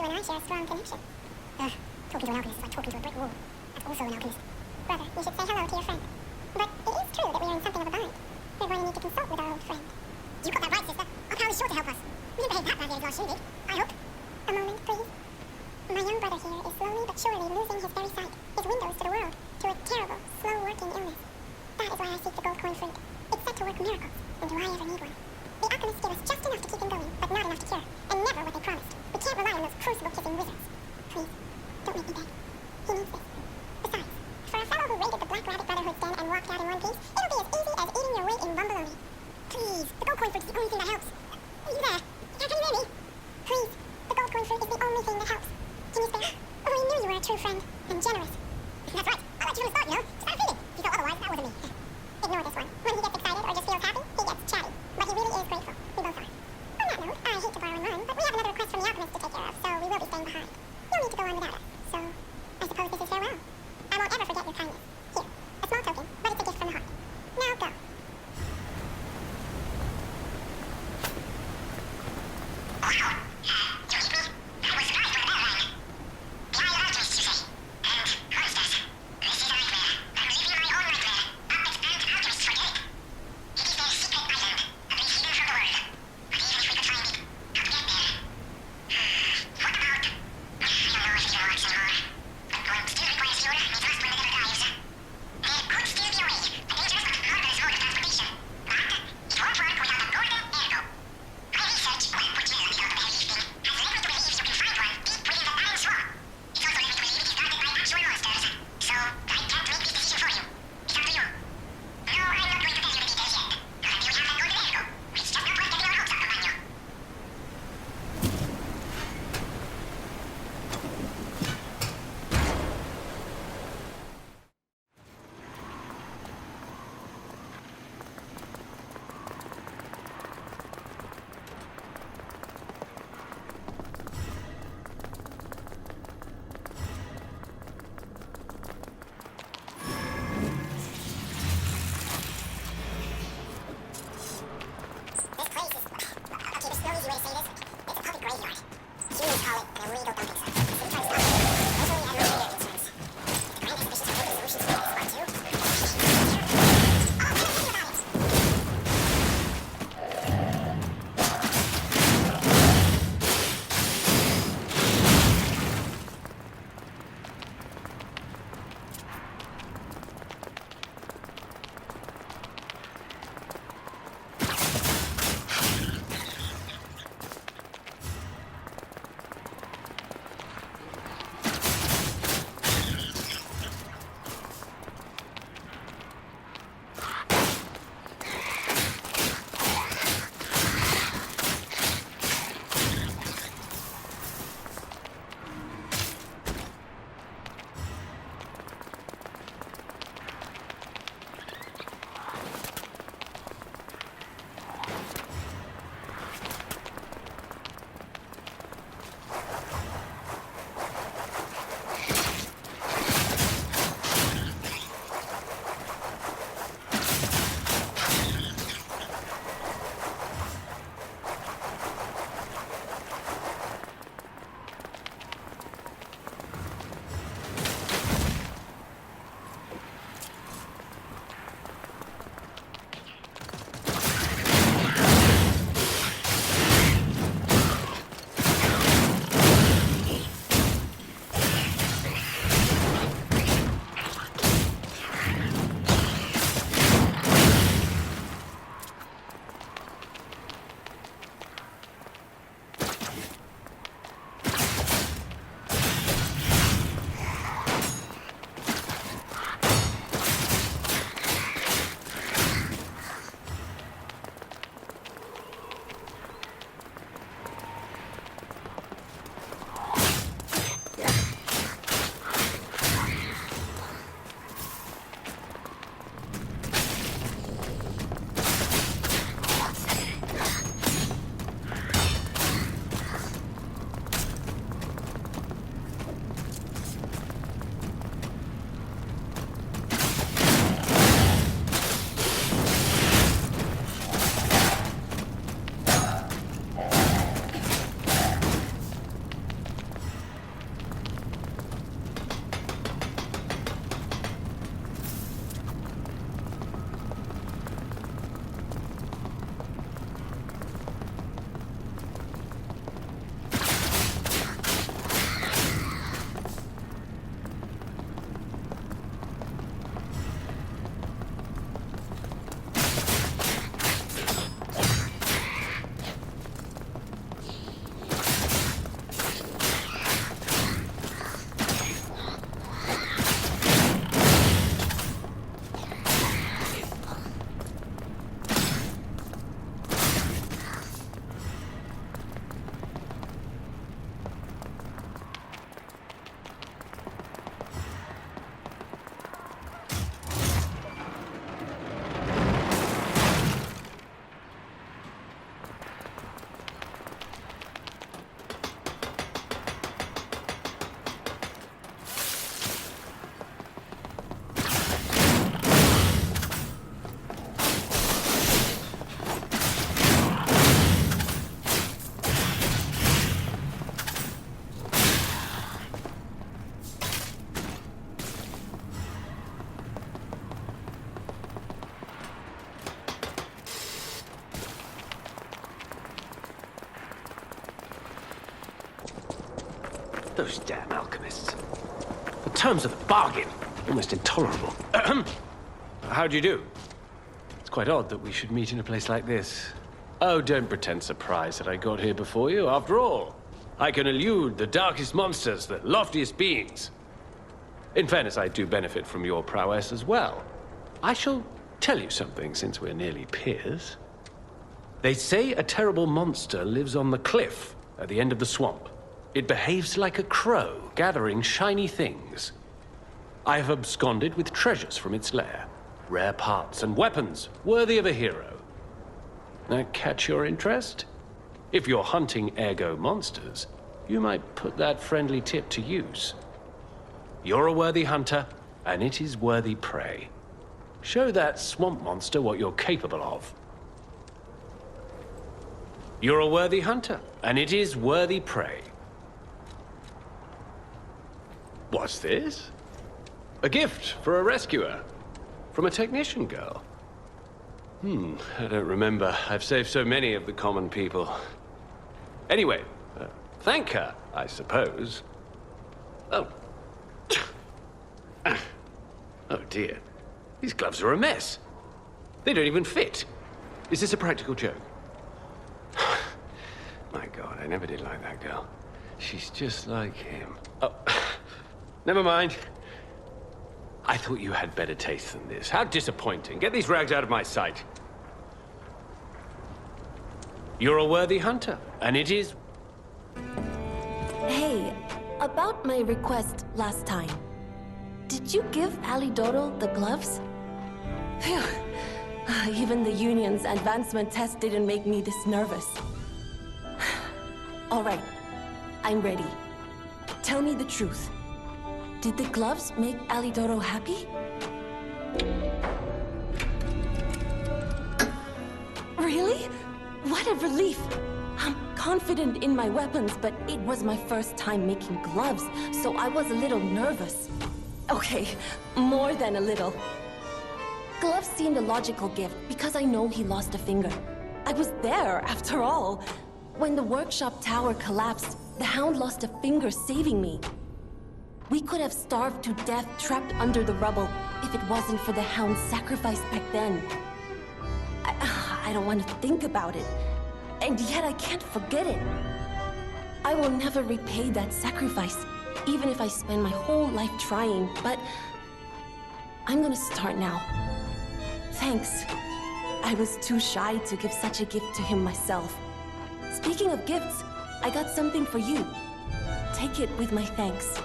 you and I share a strong connection. Talking to an alchemist is like talking to a brick wall. That's also an alchemist. Brother, you should say hello to your friend. But it is true that we are in something of a bind. We're going to need to consult with our old friend. You got that right, sister. Our pal is sure to help us. We didn't behave that badly as last you did, I hope. A moment, please. My young brother here is slowly but surely losing his very sight, his windows to the world, to a terrible, slow-working illness. That is why I seek the gold coin fruit. It's said to work miracles, and do I ever need one? The alchemists give us just enough to keep him going, but not enough to cure, and never what they promised. We can't rely on those crucible-kissing wizards. Please, don't make me beg. He needs this. Besides, for a fellow who raided the Black Rabbit Brotherhood's den and walked out in one piece, it'll be as easy as eating your weight in rumbaloni. Please, the gold coin fruit is the only thing that helps. Are you there? Can you hear me? Please, the gold coin fruit is the only thing that helps. Can you spare? Oh, we knew you were a true friend, and generous. That's right. I like you from the start, you know. Start feeding. If you felt otherwise, that wasn't me. Ignore this one. When he gets excited or just feels happy, he gets chatty. But he really is grateful. We both are. On that note, I hate to borrow and run, but we have another request from the alchemist to take care of, so we will be staying behind. You'll need to go on without us, so I suppose this is farewell. I won't ever forget your kindness. Here, a small token, but it's a gift from the heart. Now go. Those damn alchemists. The terms of the bargain, almost intolerable. How do you do? It's quite odd that we should meet in a place like this. Oh, don't pretend surprised that I got here before you. After all, I can elude the darkest monsters, the loftiest beings. In fairness, I do benefit from your prowess as well. I shall tell you something, since we're nearly peers. They say a terrible monster lives on the cliff at the end of the swamp. It behaves like a crow, gathering shiny things. I have absconded with treasures from its lair. Rare parts and weapons, worthy of a hero. That catch your interest? If you're hunting ergo monsters, you might put that friendly tip to use. You're a worthy hunter, and it is worthy prey. Show that swamp monster what you're capable of. You're a worthy hunter, and it is worthy prey. What's this? A gift for a rescuer. From a technician girl. I don't remember. I've saved so many of the common people. Anyway, thank her, I suppose. Oh. Oh dear. These gloves are a mess. They don't even fit. Is this a practical joke? My God, I never did like that girl. She's just like him. Oh, never mind. I thought you had better taste than this. How disappointing. Get these rags out of my sight. You're a worthy hunter, and it is... Hey, about my request last time. Did you give Alidoro the gloves? Phew. Even the Union's advancement test didn't make me this nervous. All right, I'm ready. Tell me the truth. Did the gloves make Alidoro happy? Really? What a relief! I'm confident in my weapons, but it was my first time making gloves, so I was a little nervous. Okay, more than a little. Gloves seemed a logical gift because I know he lost a finger. I was there, after all. When the workshop tower collapsed, the Hound lost a finger saving me. We could have starved to death trapped under the rubble if it wasn't for the Hound's sacrifice back then. I don't want to think about it, and yet I can't forget it. I will never repay that sacrifice, even if I spend my whole life trying, but I'm gonna start now. Thanks. I was too shy to give such a gift to him myself. Speaking of gifts, I got something for you. Take it with my thanks.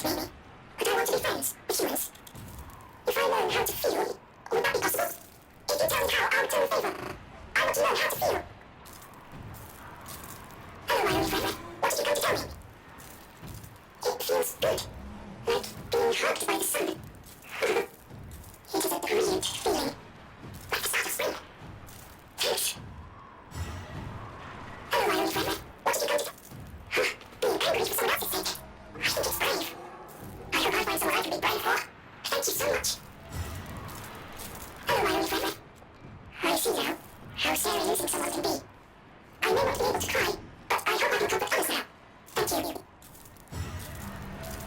meet maybe. But I want to be friends with humans. If I learn how to feel, would that be possible? If you tell me how, I'll return the favor. I want to learn how to feel. Hello, my only friend. What did you come to tell me? It feels good. Like being hugged by the sun. It is a brilliant feeling. Like the start of spring. Thanks. Hello, my only friend. What did you come to tell me? Being angry for someone else's sake. I think it's brave. I hope I find someone I can be brave for. Thank you so much. Hello, my only friend. I see now how scary losing someone can be. I may not be able to cry, but I hope I can comfort others now. Thank you.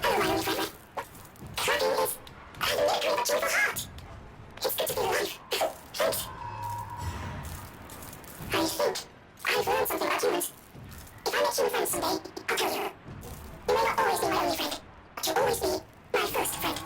Hello, my only friend. Clapping is a maker of a joyful heart. It's good to be alive. Thanks. I think I've learned something about humans. If I make human friends someday, I'll tell you. You may not always be my only friend, but you'll always be my first friend.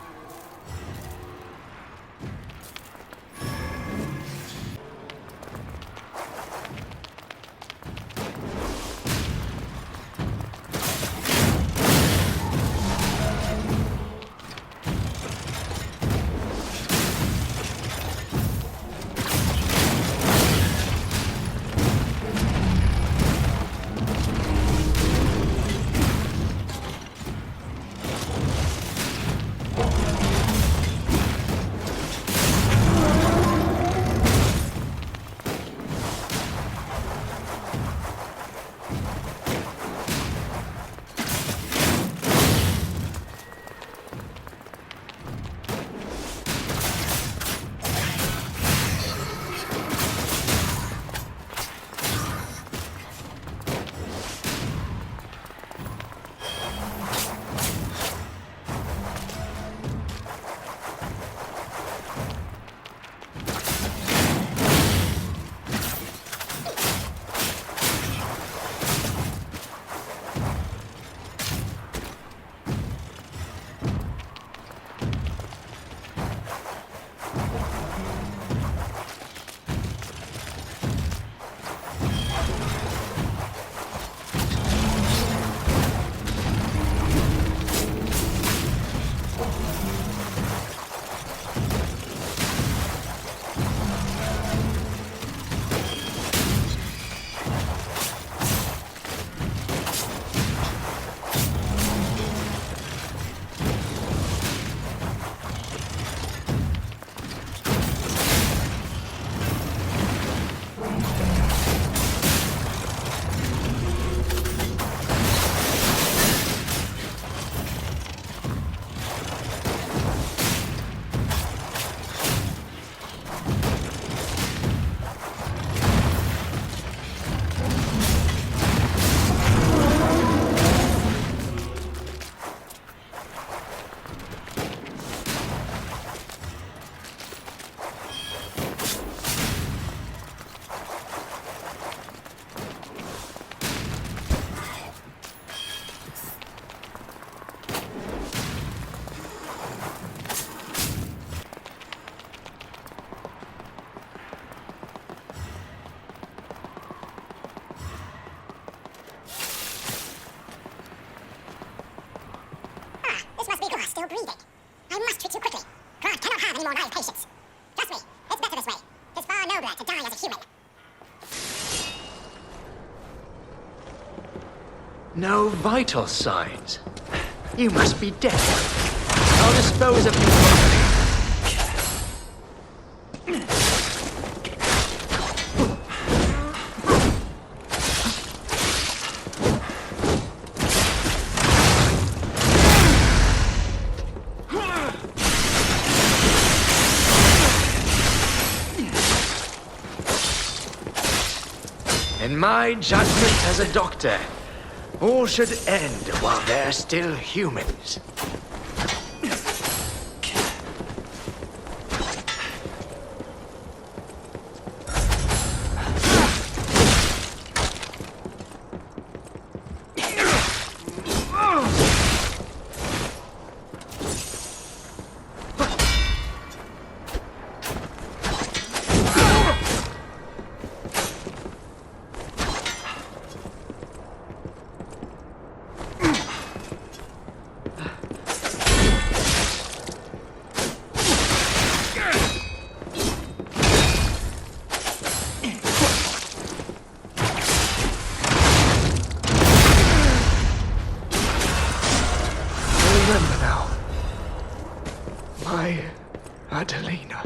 Still breathing. I must treat you quickly. Grant cannot have any more naive patience. Trust me, it's better this way. It's far nobler to die as a human. No vital signs. You must be dead. I'll dispose of you. In my judgment as a doctor, all should end while they're still humans. My Adelina.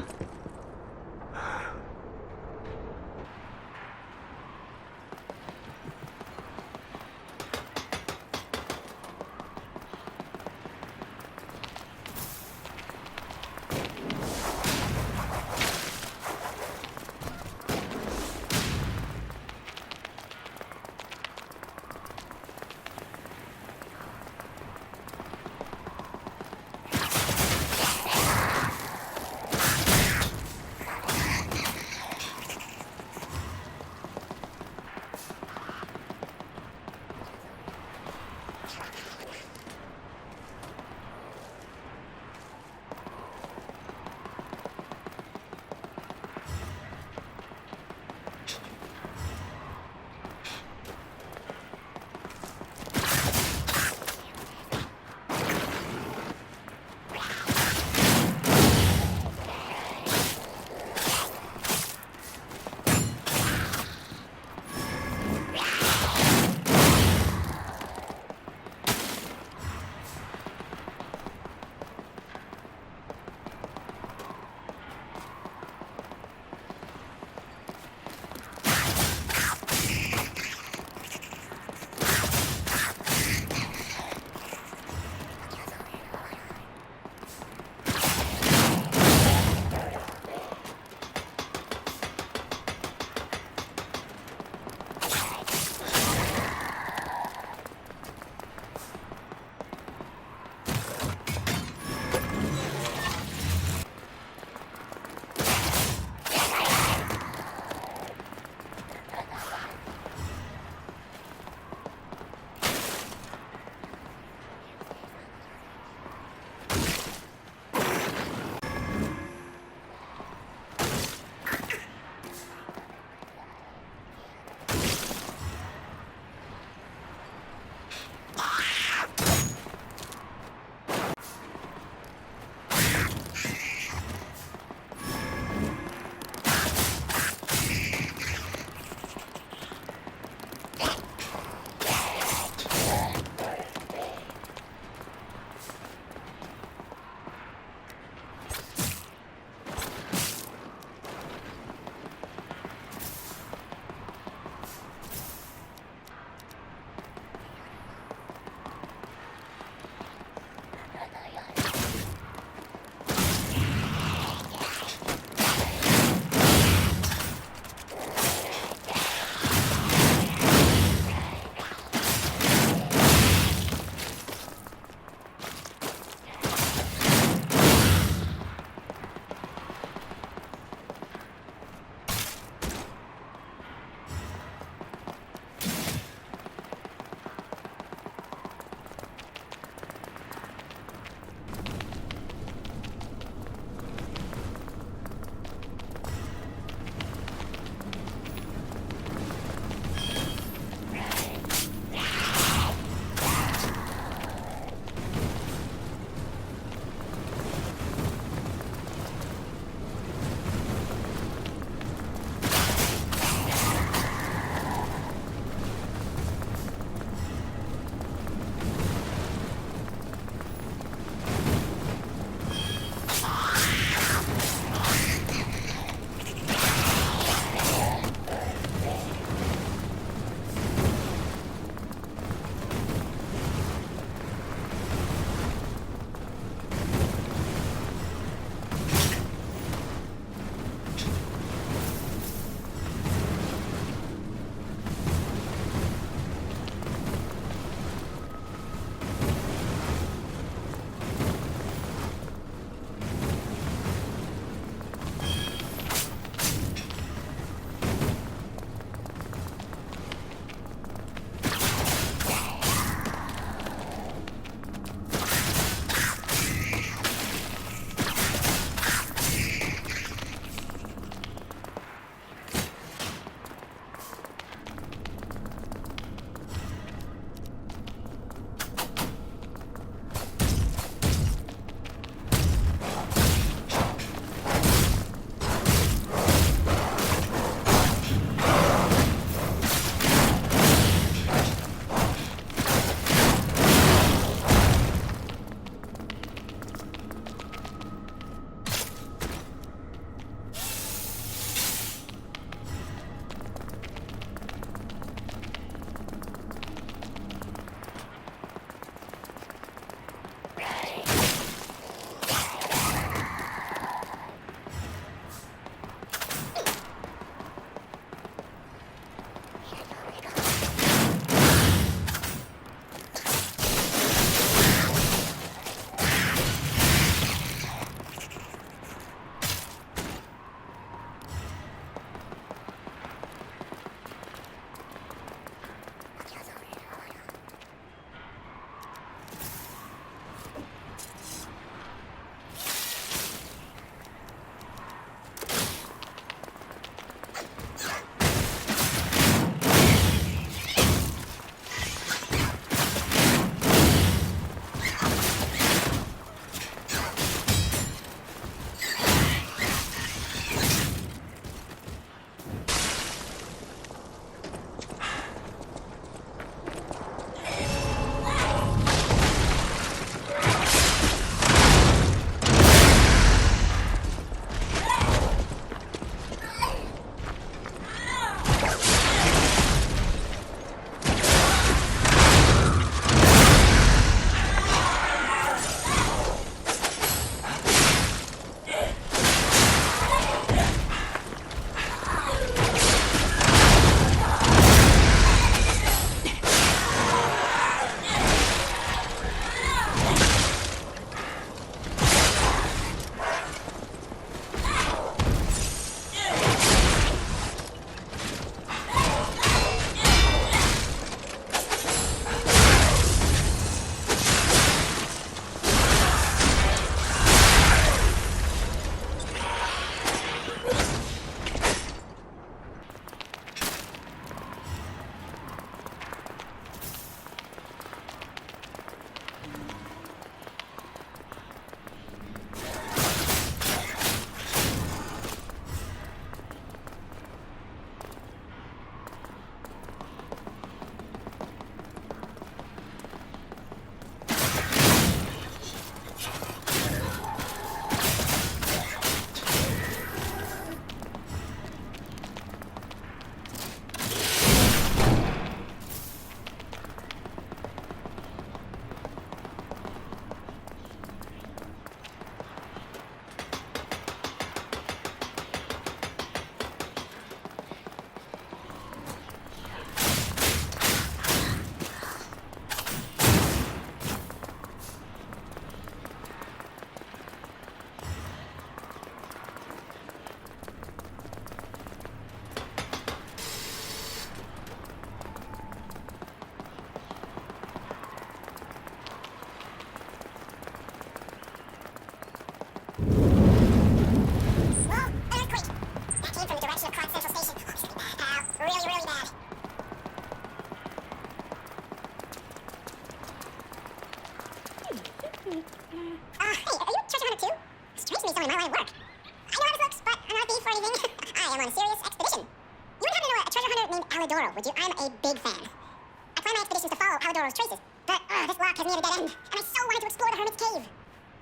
Hey, are you a treasure hunter too? Strangely, someone in my line of work. I know how this looks, but I'm not a thief or anything. I am on a serious expedition. You would happen to know a treasure hunter named Alidoro, would you? I'm a big fan. I plan my expeditions to follow Alidoro's traces, but this lock has me at a dead end, and I so wanted to explore the Hermit's Cave.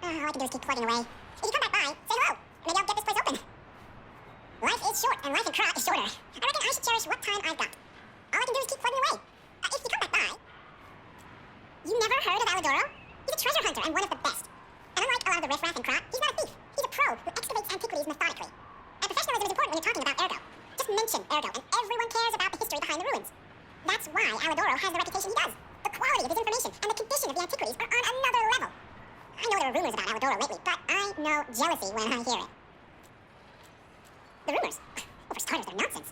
All I can do is keep plugging away. If you come back by, say hello. Maybe I'll get this place open. Life is short, and life in Krat is shorter. I reckon I should cherish what time I've got. All I can do is keep plugging away. If you come back by... You never heard of Alidoro? He's a treasure hunter and one of the best. And unlike a lot of the riffraff in Krat, he's not a thief. He's a pro who excavates antiquities methodically. And professionalism is important when you're talking about Ergo. Just mention Ergo, and everyone cares about the history behind the ruins. That's why Alidoro has the reputation he does. The quality of his information and the condition of the antiquities are on another level. I know there are rumors about Alidoro lately, but I know jealousy when I hear it. The rumors? Well, for starters, they're nonsense.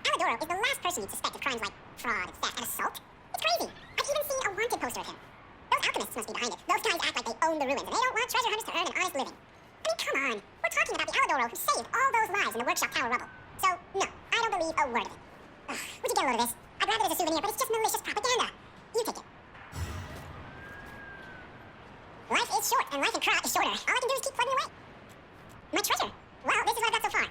Alidoro is the last person you'd suspect of crimes like fraud, theft, and assault. It's crazy. I've even seen a wanted poster of him. Those alchemists must be behind it. Those guys act like they own the ruins, and they don't want treasure hunters to earn an honest living. I mean, come on. We're talking about the Alidoro who saved all those lives in the workshop tower rubble. So, no, I don't believe a word of it. Ugh, would you get a load of this? I'd grab it as a souvenir, but it's just malicious propaganda. You take it. Life is short, and life in Krat is shorter. All I can do is keep plugging away. My treasure? Well, this is what I've got so far.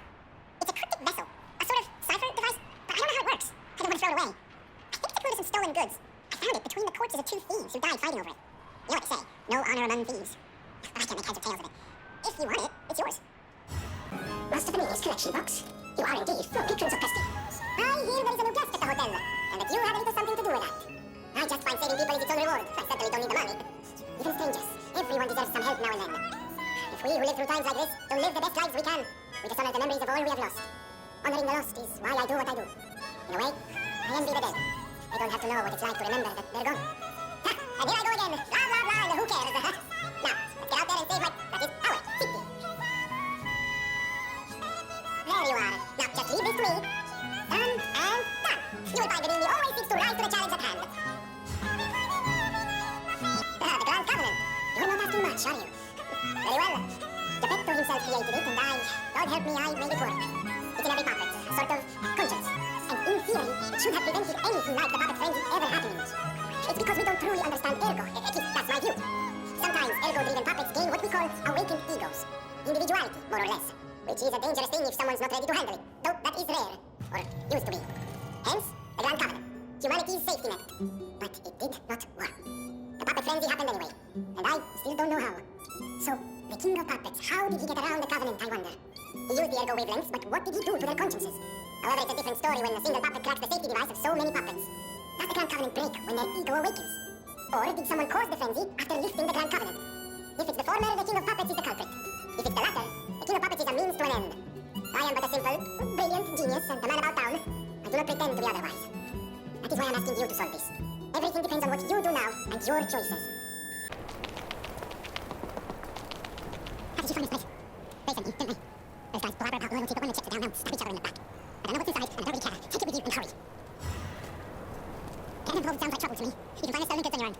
It's a cryptic vessel, a sort of cipher device, but I don't know how it works. I don't want to throw it away. I think it's a clue to some stolen goods. I found it between the corpses of two thieves who died fighting over it. You know what they say, no honor among thieves. But I can't make heads or tails of it. If you want it, it's yours. Master Familiar's collection box. You are indeed full patrons of Pesty. I hear there is a new guest at the hotel, and that you have a little something to do with that. I just find saving people is its own reward. I certainly don't need the money. Even strangers, everyone deserves some help now and then. If we who live through times like this don't live the best lives we can, we dishonor the memories of all we have lost. Honoring the lost is why I do what I do. In a way, I envy the dead. They don't have to know what it's like to remember that they're gone. Ha! And here I go again. Blah, blah, blah, and who cares? Now, let's get out there and save that is our city. There you are. Now, just leave this to me. Done and done. You will find that he always seeks to rise to the challenge at hand. The Grand Covenant. You're not asking much, are you? Very well. Geppetto himself created it, and God help me, I made it work. It's in every puppet, a sort of conscience. And in theory, it should have prevented anything like the puppet frenzy ever happening. It's because we don't truly understand Ergo, at least that's my view. Sometimes Ergo-driven puppets gain what we call awakened egos. Individuality, more or less. Which is a dangerous thing if someone's not ready to handle it. Though that is rare, or used to be. Hence, the Grand Covenant. Humanity's safety net. But it did not work. The puppet frenzy happened anyway, and I still don't know how. So, the king of puppets, how did he get around the Covenant, I wonder? He used the Ergo wavelengths, but what did he do to their consciences? However, it's a different story when a single puppet cracks the safety device of so many puppets. Does the Grand Covenant break when their ego awakens? Or did someone cause the frenzy after lifting the Grand Covenant? If it's the former, the king of puppets is the culprit. If it's the latter, the king of puppets is a means to an end. I am but a simple, brilliant genius and a man about town. I do not pretend to be otherwise. That is why I'm asking you to solve this. Everything depends on what you do now and your choices. How did you find this place? They sent me, didn't they? Those guys blabber about loyalty, but when the chips are down, they'll stab each other in the back. I don't know what's inside, and I don't really care. Take it with you and hurry. Getting involved sounds like trouble to me. You can find the stolen goods on your own.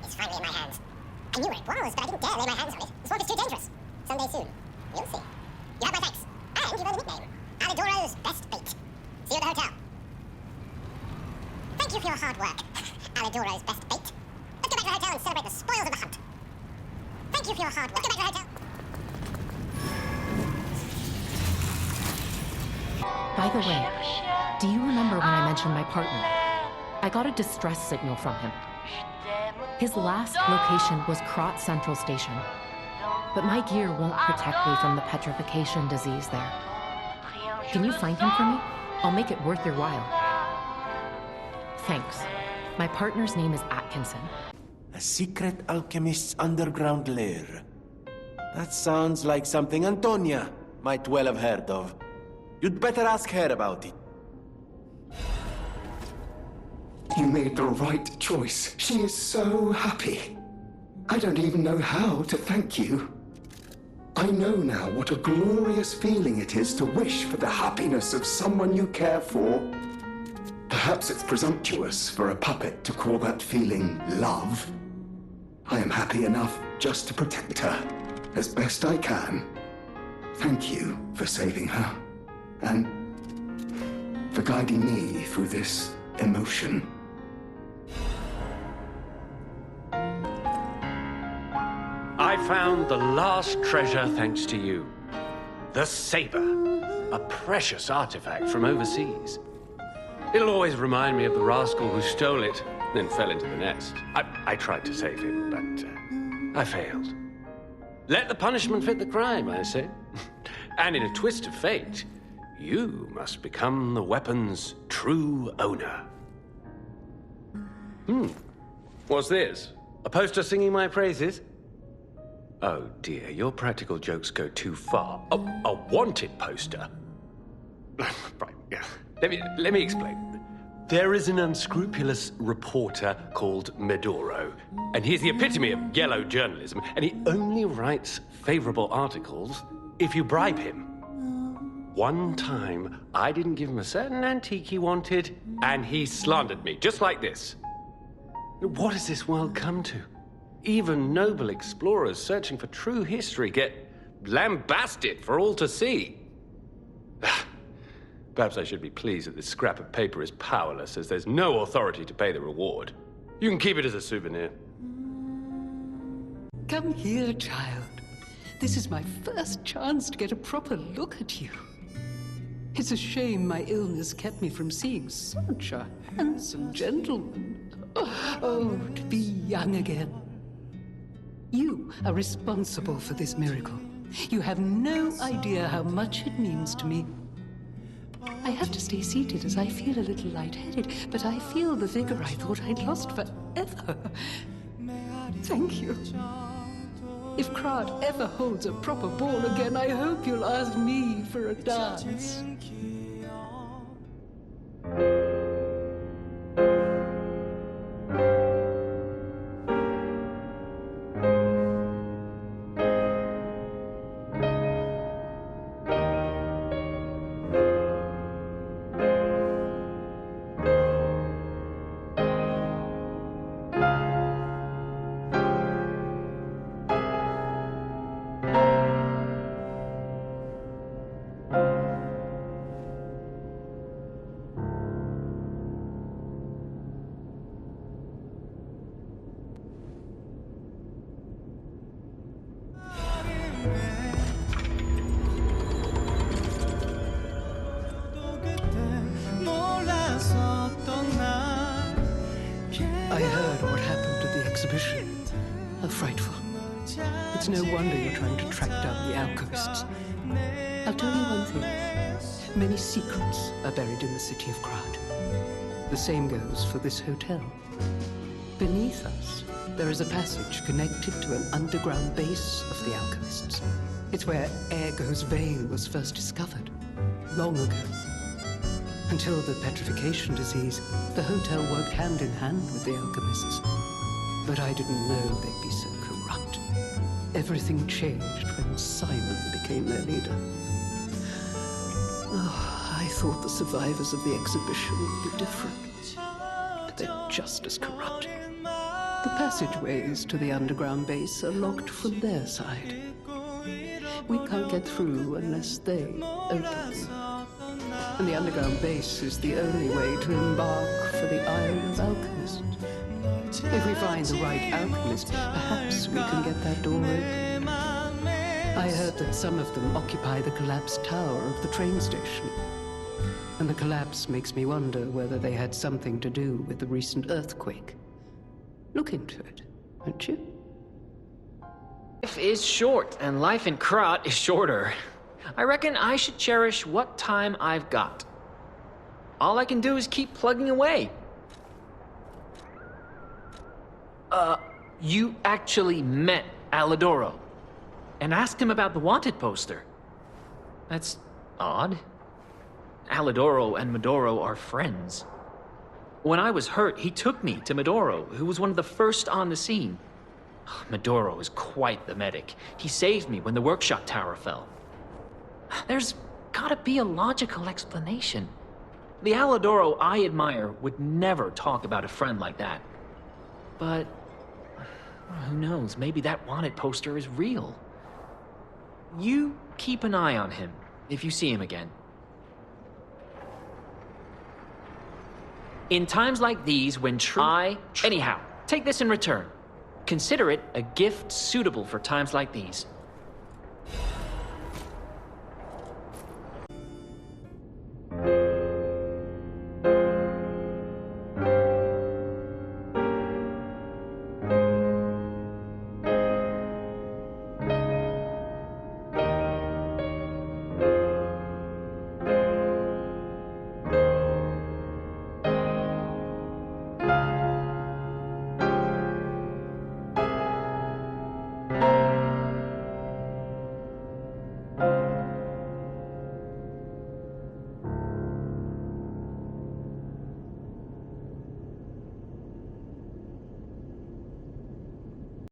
is finally in my hands. I knew where it was, but I didn't dare lay my hands on it. The swamp is too dangerous. Someday soon, you'll see. You have my thanks, and you've earned a nickname. Alidoro's best bait. See you at the hotel. Thank you for your hard work, Alidoro's best bait. Let's go back to the hotel and celebrate the spoils of the hunt. Thank you for your hard work. Let's go back to the hotel. By the way, do you remember when I mentioned my partner? I got a distress signal from him. His last location was Krat Central Station, but my gear won't protect me from the petrification disease there. Can you find him for me? I'll make it worth your while. Thanks. My partner's name is Atkinson. A secret alchemist's underground lair. That sounds like something Antonia might well have heard of. You'd better ask her about it. You made the right choice. She is so happy. I don't even know how to thank you. I know now what a glorious feeling it is to wish for the happiness of someone you care for. Perhaps it's presumptuous for a puppet to call that feeling love. I am happy enough just to protect her as best I can. Thank you for saving her and for guiding me through this emotion. I found the last treasure thanks to you. The saber, a precious artifact from overseas. It'll always remind me of the rascal who stole it, then fell into the nest. I tried to save him, but I failed. Let the punishment fit the crime, I say. And in a twist of fate, you must become the weapon's true owner. What's this? A poster singing my praises? Oh dear, your practical jokes go too far. A wanted poster? Right, yeah. Let me explain. There is an unscrupulous reporter called Medoro, and he's the epitome of yellow journalism, and he only writes favorable articles if you bribe him. One time, I didn't give him a certain antique he wanted, and he slandered me, just like this. What has this world come to? Even noble explorers searching for true history get lambasted for all to see. Perhaps I should be pleased that this scrap of paper is powerless, as there's no authority to pay the reward. You can keep it as a souvenir. Come here, child. This is my first chance to get a proper look at you. It's a shame my illness kept me from seeing such a handsome gentleman. Oh, to be young again. You are responsible for this miracle. You have no idea how much it means to me. I have to stay seated as I feel a little lightheaded, but I feel the vigor I thought I'd lost forever. Thank you. If Krat ever holds a proper ball again, I hope you'll ask me for a dance. I heard what happened at the exhibition. How frightful. It's no wonder you're trying to track down the alchemists. I'll tell you one thing. Many secrets are buried in the city of Krat. The same goes for this hotel. Beneath us, there is a passage connected to an underground base of the alchemists. It's where Ergo's veil was first discovered, long ago. Until the petrification disease, the hotel worked hand in hand with the alchemists. But I didn't know they'd be so corrupt. Everything changed when Simon became their leader. Oh, I thought the survivors of the exhibition would be different. But they're just as corrupt. The passageways to the underground base are locked from their side. We can't get through unless they open them. And the underground base is the only way to embark for the Isle of Alchemist. If we find the right alchemist, perhaps we can get that door open. I heard that some of them occupy the collapsed tower of the train station. And the collapse makes me wonder whether they had something to do with the recent earthquake. Look into it, won't you? Life is short, and life in Krat is shorter. I reckon I should cherish what time I've got. All I can do is keep plugging away. You actually met Alidoro and asked him about the wanted poster. That's odd. Alidoro and Medoro are friends. When I was hurt, he took me to Medoro, who was one of the first on the scene. Medoro is quite the medic. He saved me when the workshop tower fell. There's gotta be a logical explanation. The Alidoro I admire would never talk about a friend like that. But who knows, maybe that wanted poster is real. You keep an eye on him if you see him again. In times like these, when anyhow, take this in return. Consider it a gift suitable for times like these.